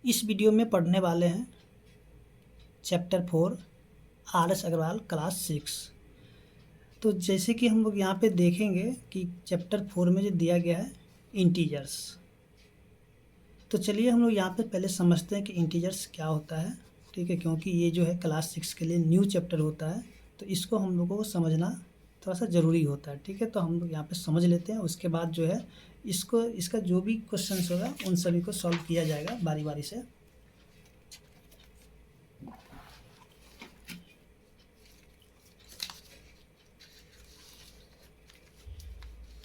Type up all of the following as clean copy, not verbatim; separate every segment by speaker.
Speaker 1: इस वीडियो में पढ़ने वाले हैं चैप्टर 4 आर.एस. अग्रवाल क्लास 6। तो जैसे कि हम लोग यहाँ पे देखेंगे कि चैप्टर 4 में जो दिया गया है इंटीजर्स। तो चलिए हम लोग यहाँ पे पहले समझते हैं कि इंटीजर्स क्या होता है, ठीक है, क्योंकि ये जो है क्लास 6 के लिए न्यू चैप्टर होता है, तो इसको हम लोगों को समझना थोड़ा सा ज़रूरी होता है, ठीक है। तो हम लोग यहाँ पे समझ लेते हैं, उसके बाद जो है इसका जो भी क्वेश्चंस होगा उन सभी को सॉल्व किया जाएगा बारी बारी से।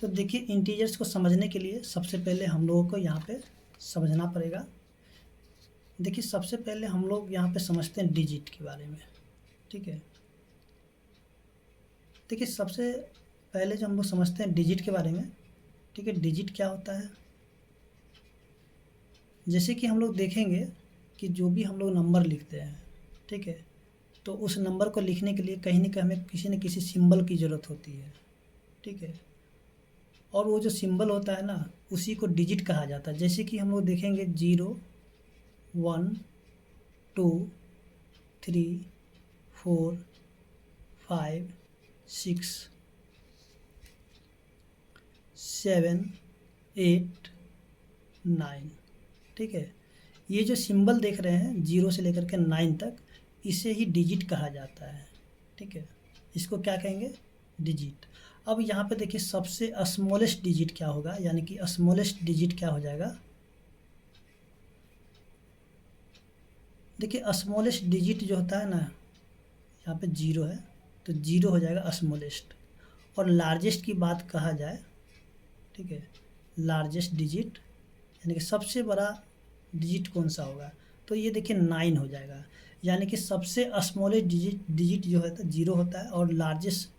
Speaker 1: तो देखिए इंटीजर्स को समझने के लिए सबसे पहले हम लोगों को यहाँ पे समझना पड़ेगा। देखिए सबसे पहले हम लोग यहाँ पे समझते हैं डिजिट के बारे में, ठीक है। देखिए सबसे पहले जो हम लोग समझते हैं डिजिट के बारे में, ठीक है। डिजिट क्या होता है, जैसे कि हम लोग देखेंगे कि जो भी हम लोग नंबर लिखते हैं, ठीक है, तो उस नंबर को लिखने के लिए कहीं ना कहीं हमें किसी न किसी सिंबल की ज़रूरत होती है, ठीक है। और वो जो सिंबल होता है ना, उसी को डिजिट कहा जाता है। जैसे कि हम लोग देखेंगे 0 1 2 3 4 5 6 7 8 9, ठीक है। ये जो सिंबल देख रहे हैं 0 से लेकर के 9 तक, इसे ही डिजिट कहा जाता है, ठीक है। इसको क्या कहेंगे, डिजिट। अब यहाँ पे देखिए सबसे स्मॉलेस्ट डिजिट क्या होगा, यानी कि स्मॉलेस्ट डिजिट क्या हो जाएगा। देखिए स्मॉलेस्ट डिजिट जो होता है ना, यहाँ पे 0 है तो 0 हो जाएगा स्मॉलेस्ट। और लार्जेस्ट की बात कहा जाए, ठीक है, लार्जेस्ट डिजिट यानी कि सबसे बड़ा डिजिट कौन सा होगा, तो ये देखिए 9 हो जाएगा। यानी कि सबसे स्मॉलेस्ट डिजिट जो है तो 0 होता है और लार्जेस्ट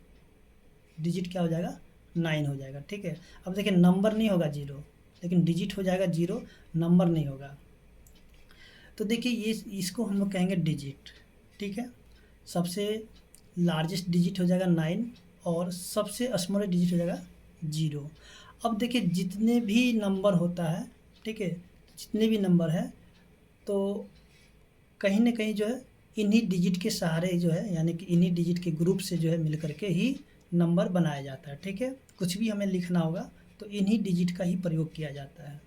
Speaker 1: डिजिट क्या हो जाएगा, 9 हो जाएगा, ठीक है। अब देखिए नंबर नहीं होगा 0, लेकिन डिजिट हो जाएगा 0, नंबर नहीं होगा। तो देखिए ये इसको हम लोग कहेंगे डिजिट, ठीक है। सबसे लार्जेस्ट डिजिट हो जाएगा 9 और सबसे स्मॉलेस्ट डिजिट हो जाएगा 0। अब देखिए जितने भी नंबर होता है, ठीक है, जितने भी नंबर है तो कहीं ना कहीं जो है इन्हीं डिजिट के सहारे जो है, यानी कि इन्हीं डिजिट के ग्रुप से जो है मिल करके ही नंबर बनाया जाता है, ठीक है। कुछ भी हमें लिखना होगा तो इन्हीं डिजिट का ही प्रयोग किया जाता है।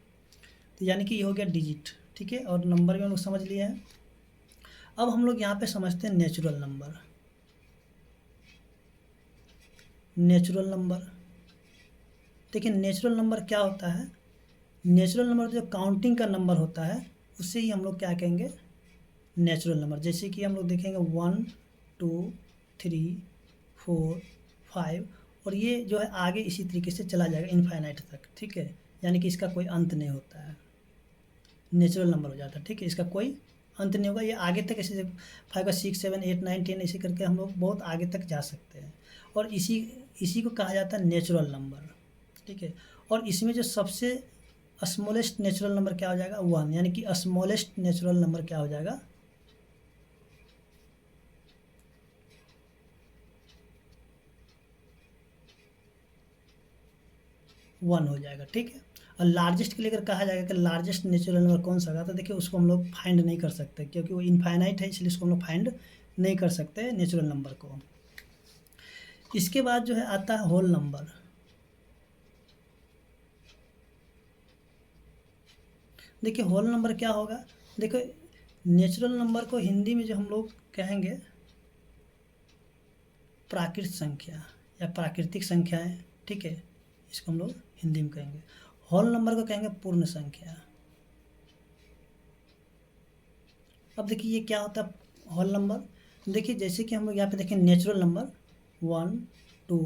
Speaker 1: तो यानी कि ये हो गया डिजिट, ठीक है। और नंबर भी हम लोग समझ लिए हैं। अब हम लोग यहाँ पे समझते हैं नेचुरल नंबर। नेचुरल नंबर, देखिए नेचुरल नंबर क्या होता है, नेचुरल नंबर जो काउंटिंग का नंबर होता है उससे ही हम लोग क्या कहेंगे, नेचुरल नंबर। जैसे कि हम लोग देखेंगे 1 2 3 4 5 और ये जो है आगे इसी तरीके से चला जाएगा इनफाइनाइट तक, ठीक है। यानी कि इसका कोई अंत नहीं होता है, नेचुरल नंबर हो जाता है, ठीक है। इसका कोई अंत नहीं होगा, ये आगे तक ऐसे 5 6 7 8 9 10 ऐसे करके हम लोग बहुत आगे तक जा सकते हैं। और इसी इसी को कहा जाता है नेचुरल नंबर, ठीक है। और इसमें जो सबसे स्मॉलेस्ट नेचुरल नंबर क्या हो जाएगा, 1, यानी कि स्मॉलेस्ट नेचुरल नंबर क्या हो जाएगा, 1 हो जाएगा, ठीक है। और लार्जेस्ट के लिए अगर कहा जाएगा कि लार्जेस्ट नेचुरल नंबर कौन सा होगा, तो देखिए उसको हम लोग फाइंड नहीं कर सकते क्योंकि वो इनफाइनाइट है, इसलिए उसको हम लोग फाइंड नहीं कर सकते नेचुरल नंबर को। इसके बाद जो है आता है होल नंबर। देखिए होल नंबर क्या होगा, देखो नेचुरल नंबर को हिंदी में जो हम लोग कहेंगे प्राकृत संख्या या प्राकृतिक संख्याएं, ठीक है, इसको हम लोग हिंदी में कहेंगे। होल नंबर को कहेंगे पूर्ण संख्या। अब देखिए ये क्या होता है होल नंबर, देखिए जैसे कि हम लोग यहाँ पे देखें नेचुरल नंबर 1 2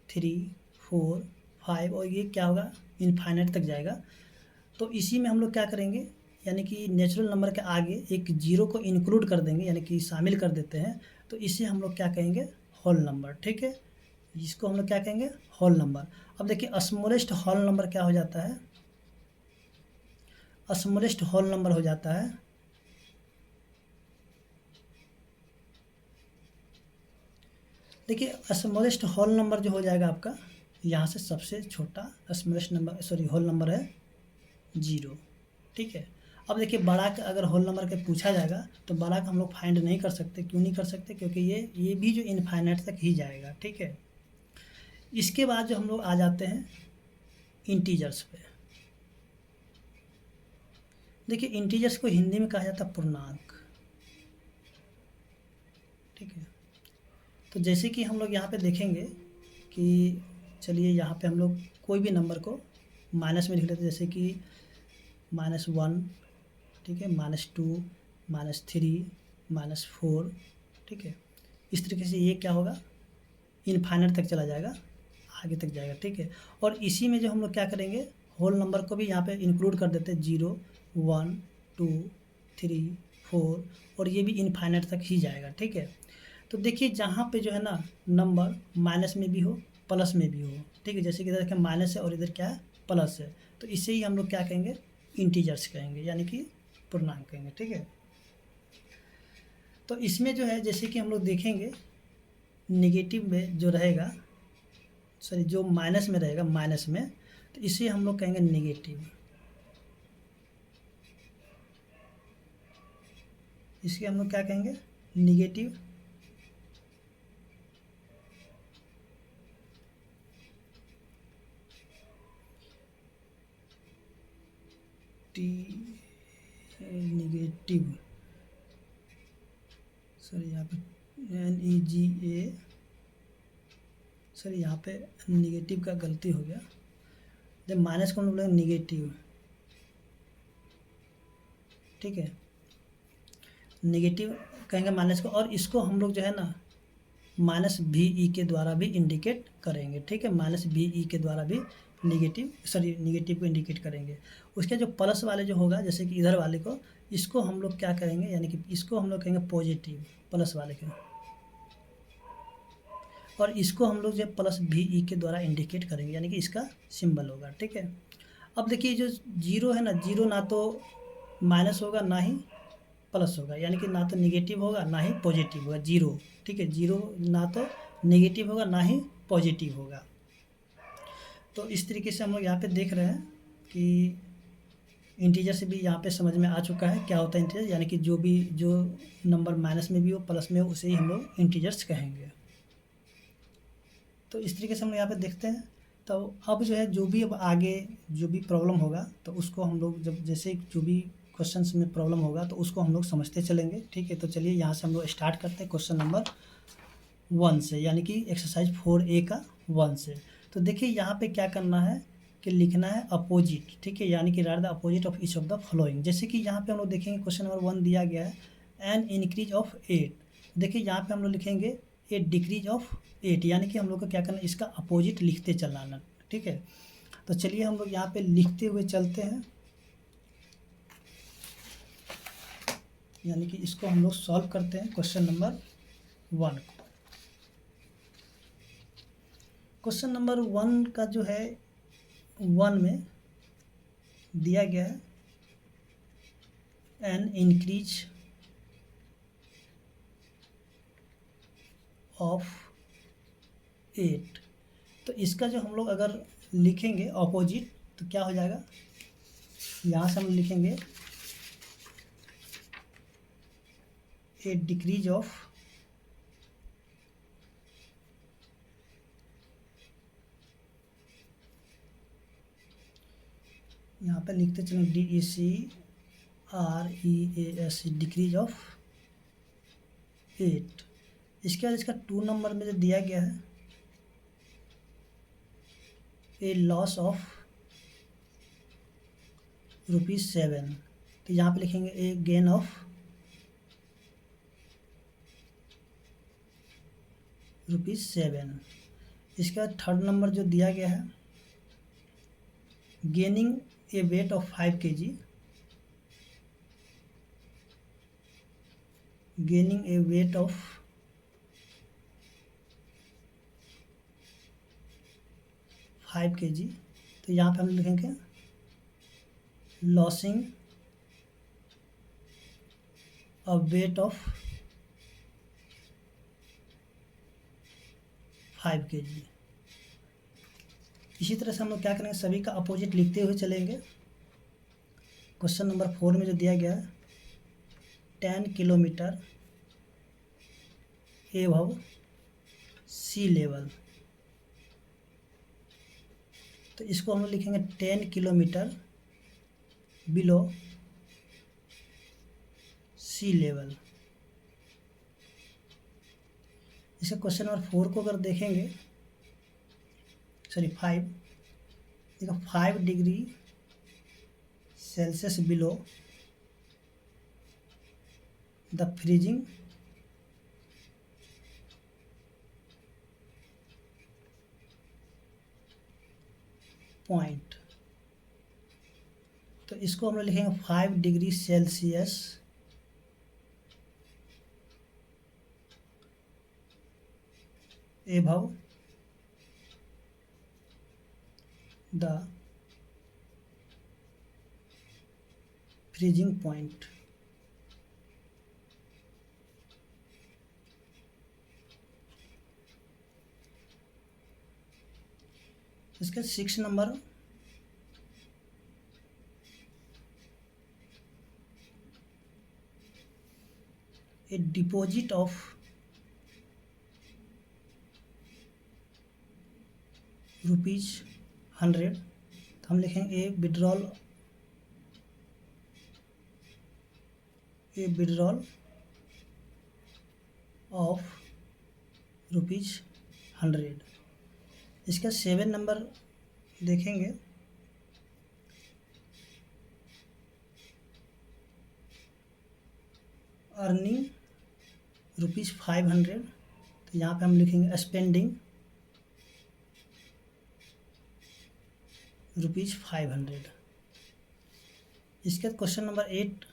Speaker 1: 3 4 5 और ये क्या होगा, इनफाइनाइट तक जाएगा। तो इसी में हम लोग क्या करेंगे, यानी कि नेचुरल नंबर के आगे एक 0 को इंक्लूड कर देंगे, यानी कि शामिल कर देते हैं, तो इसे हम लोग क्या कहेंगे, होल नंबर, ठीक है। इसको हम लोग क्या कहेंगे, होल नंबर। अब देखिए स्मॉलेस्ट होल नंबर क्या हो जाता है, स्मॉलेस्ट होल नंबर हो जाता है, देखिए स्मॉलेस्ट होल नंबर जो हो जाएगा आपका, यहाँ से सबसे छोटा smallest number, sorry whole number है 0, ठीक है। अब देखिए बड़ा का अगर होल नंबर का पूछा जाएगा तो बड़ा का हम लोग फाइंड नहीं कर सकते। क्यों नहीं कर सकते? क्योंकि ये भी जो इनफाइनाइट तक ही जाएगा, ठीक है। इसके बाद जो हम लोग आ जाते हैं इंटीजर्स पे। देखिए इंटीजर्स को हिंदी में कहा जाता है पूर्णांक, ठीक है। तो जैसे कि हम लोग यहाँ पे देखेंगे कि चलिए यहाँ पे हम लोग कोई भी नंबर को माइनस में लिख लेते हैं, जैसे कि -1, ठीक है, -2, -3, -4, ठीक है। इस तरीके से ये क्या होगा, इनफाइनाइट तक चला जाएगा, आगे तक जाएगा, ठीक है। और इसी में जो हम लोग क्या करेंगे, होल नंबर को भी यहाँ पे इंक्लूड कर देते हैं, 0, 1, 2, 3, 4, और ये भी इनफाइनाइट तक ही जाएगा, ठीक है। तो देखिए जहाँ पे जो है ना नंबर माइनस में भी हो प्लस में भी हो, ठीक है, जैसे कि इधर क्या माइनस है और इधर क्या है प्लस है, तो इसे ही हम लोग क्या कहेंगे, इंटीजर्स कहेंगे, यानी कि पूर्णांक कहेंगे, ठीक है। तो इसमें जो है जैसे कि हम लोग देखेंगे नेगेटिव में जो रहेगा, सॉरी जो माइनस में रहेगा, माइनस में, तो इसे हम लोग कहेंगे नेगेटिव। इसके हम लोग क्या कहेंगे, नेगेटिव। नेगेटिव, सॉरी यहाँ पे NEGA, सॉरी यहाँ पे निगेटिव का गलती हो गया, जब माइनस को हम लोग निगेटिव, ठीक है, नेगेटिव कहेंगे माइनस को, और इसको हम लोग जो है ना -VE के द्वारा भी इंडिकेट करेंगे, ठीक है, -VE के द्वारा भी नेगेटिव को इंडिकेट करेंगे। उसके जो प्लस वाले जो होगा, जैसे कि इधर वाले को, इसको हम लोग क्या करेंगे, यानी कि इसको हम लोग कहेंगे पॉजिटिव, प्लस वाले के, और इसको हम लोग जो +VE के द्वारा इंडिकेट करेंगे, यानी कि इसका सिंबल होगा, ठीक है। अब देखिए जो जीरो है ना, जीरो ना तो माइनस होगा ना ही प्लस होगा, यानी कि ना तो निगेटिव होगा ना ही पॉजिटिव होगा, जीरो, ठीक है, जीरो ना तो नेगेटिव होगा ना ही पॉजिटिव होगा। तो इस तरीके से हम लोग यहाँ पे देख रहे हैं कि इंटीजर से भी यहाँ पे समझ में आ चुका है क्या होता है इंटीजर, यानी कि जो नंबर माइनस में भी हो प्लस में हो उसे ही हम लोग इंटीजर्स कहेंगे। तो इस तरीके से हम लोग यहाँ पे देखते हैं। तो अब जो है जो भी अब आगे जो भी प्रॉब्लम होगा तो उसको हम लोग जब जैसे जो भी क्वेश्चंस में प्रॉब्लम होगा तो उसको हम लोग समझते चलेंगे, ठीक है। तो चलिए यहाँ से हम लोग स्टार्ट करते हैं क्वेश्चन नंबर 1 से, यानी कि एक्सरसाइज 4A का 1 से। तो देखिए यहाँ पे क्या करना है कि लिखना है अपोजिट, ठीक है, यानी कि right the opposite of each of the following. जैसे कि यहाँ पे हम लोग देखेंगे क्वेश्चन नंबर 1 दिया गया है एन इंक्रीज ऑफ 8। देखिए यहाँ पे हम लोग लिखेंगे ए डिक्रीज ऑफ 8, यानी कि हम लोग को क्या करना है, इसका अपोजिट लिखते चलाना, ठीक है। तो चलिए हम लोग यहाँ पे लिखते हुए चलते हैं, यानी कि इसको हम लोग सॉल्व करते हैं क्वेश्चन नंबर 1 को। क्वेश्चन नंबर 1 का जो है 1 में दिया गया है एन इंक्रीज ऑफ 8। तो इसका जो हम लोग अगर लिखेंगे अपोजिट तो क्या हो जाएगा, यहाँ से हम लिखेंगे ए डिक्रीज ऑफ 8, यहाँ पे लिखते चलें DECREAS, डिक्रीज ऑफ 8। इसके बाद इसका 2 नंबर में जो दिया गया है ए लॉस ऑफ ₹7, तो यहाँ पे लिखेंगे ए गेन ऑफ ₹7। इसके बाद 3rd नंबर जो दिया गया है gaining A weight of 5 kg, gaining A weight of 5 kg, तो यहाँ पे हम लिखेंगे losing a weight of 5 kg। इसी तरह से हम लोग क्या करेंगे, सभी का अपोजिट लिखते हुए चलेंगे। क्वेश्चन नंबर 4 में जो दिया गया है 10 किलोमीटर एबव सी लेवल, तो इसको हम लिखेंगे 10 किलोमीटर बिलो सी लेवल। इसका क्वेश्चन नंबर 4 को अगर देखेंगे, सॉरी 5, देखो 5 degree Celsius below the freezing point, तो इसको हम लोग लिखेंगे 5 degree Celsius above the freezing point. इसका 6 नंबर, ए डिपॉजिट ऑफ ₹100, तो हम लिखेंगे ए विड्रॉल ऑफ ₹100। इसका 7 नंबर देखेंगे, अर्निंग ₹500, तो यहाँ पे हम लिखेंगे स्पेंडिंग ₹500। इसके question number 8,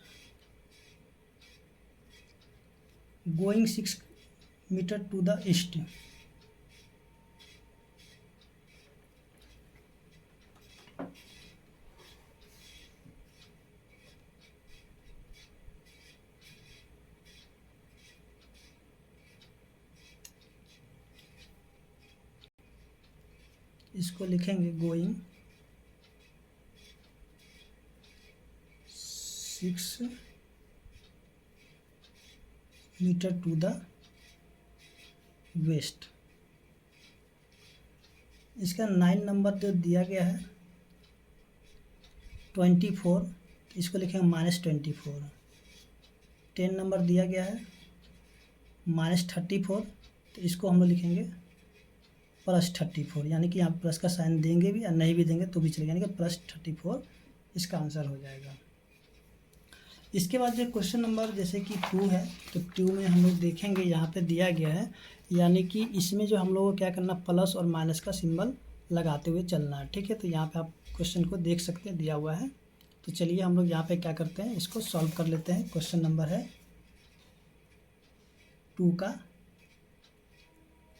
Speaker 1: going 6 meter to the east, इसको लिखेंगे going 6 meter to the west. इसका 9 नंबर जो दिया गया है 24, तो इसको लिखेंगे -24। 10 नंबर दिया गया है -34, तो इसको हम लोग लिखेंगे +34, यानी कि यहाँ प्लस का साइन देंगे भी या नहीं भी देंगे तो भी चलेगा, यानी कि +34 इसका आंसर हो जाएगा। इसके बाद जो क्वेश्चन नंबर जैसे कि 2 है, तो 2 में हम लोग देखेंगे यहाँ पे दिया गया है, यानी कि इसमें जो हम लोगों को क्या करना, प्लस और माइनस का सिंबल लगाते हुए चलना है, ठीक है। तो यहाँ पे आप क्वेश्चन को देख सकते हैं, दिया हुआ है। तो चलिए हम लोग यहाँ पे क्या करते हैं, इसको सॉल्व कर लेते हैं। क्वेश्चन नंबर है 2 का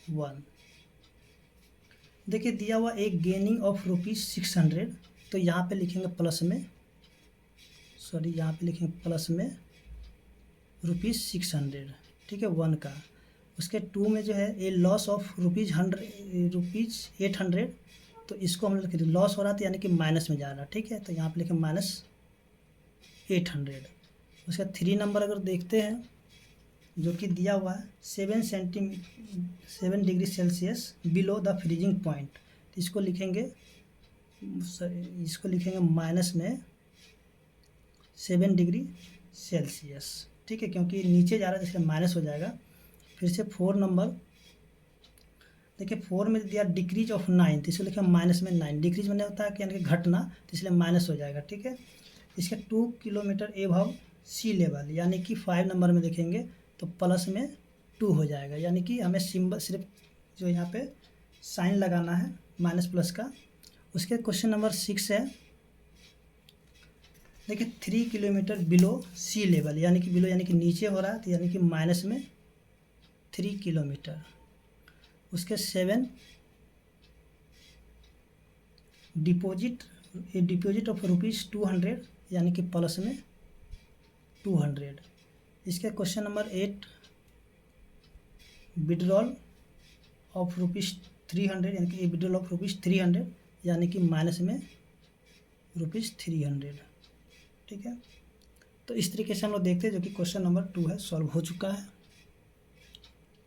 Speaker 1: 1। देखिए दिया हुआ एक गेनिंग ऑफ ₹600, तो यहाँ पे लिखेंगे प्लस में, सॉरी यहाँ पे लिखेंगे प्लस में ₹600, ठीक है, 1 का। उसके 2 में जो है ए लॉस ऑफ ₹800, तो इसको हम लोग लॉस हो रहा था, यानी कि माइनस में जा रहा है, ठीक है। तो यहाँ पे लिखें -800। उसका 3 नंबर अगर देखते हैं, जो कि दिया हुआ है 7 degree Celsius below the freezing point, तो इसको लिखेंगे माइनस में 7 डिग्री सेल्सियस, ठीक है, क्योंकि नीचे जा रहा है इसलिए माइनस हो जाएगा। फिर से 4 नंबर देखिए, 4 में दिया डिक्रीज ऑफ 9, तो इसको लिखें माइनस में 9। डिक्रीज मैंने होता है कि यानी कि घटना, तो इसलिए माइनस हो जाएगा, ठीक है। इसके 2 किलोमीटर एबव सी लेवल, यानी कि 5 नंबर में देखेंगे तो प्लस में 2 हो जाएगा, यानी कि हमें सिंबल सिर्फ जो यहाँ पे साइन लगाना है माइनस प्लस का। उसके क्वेश्चन नंबर 6 है, देखिए 3 किलोमीटर बिलो सी लेवल, यानी कि बिलो यानी कि नीचे हो रहा है, तो यानी कि माइनस में 3 किलोमीटर। उसके 7 डिपॉजिट ऑफ ₹200, यानी कि प्लस में 200। इसके क्वेश्चन नंबर 8 विड्रॉल ऑफ ₹300, यानी कि विड्रॉल ऑफ ₹300, यानी कि माइनस में ₹300। ठीक है। तो इस तरीके से हम लोग देखते हैं, जो कि क्वेश्चन नंबर 2 है, सॉल्व हो चुका है।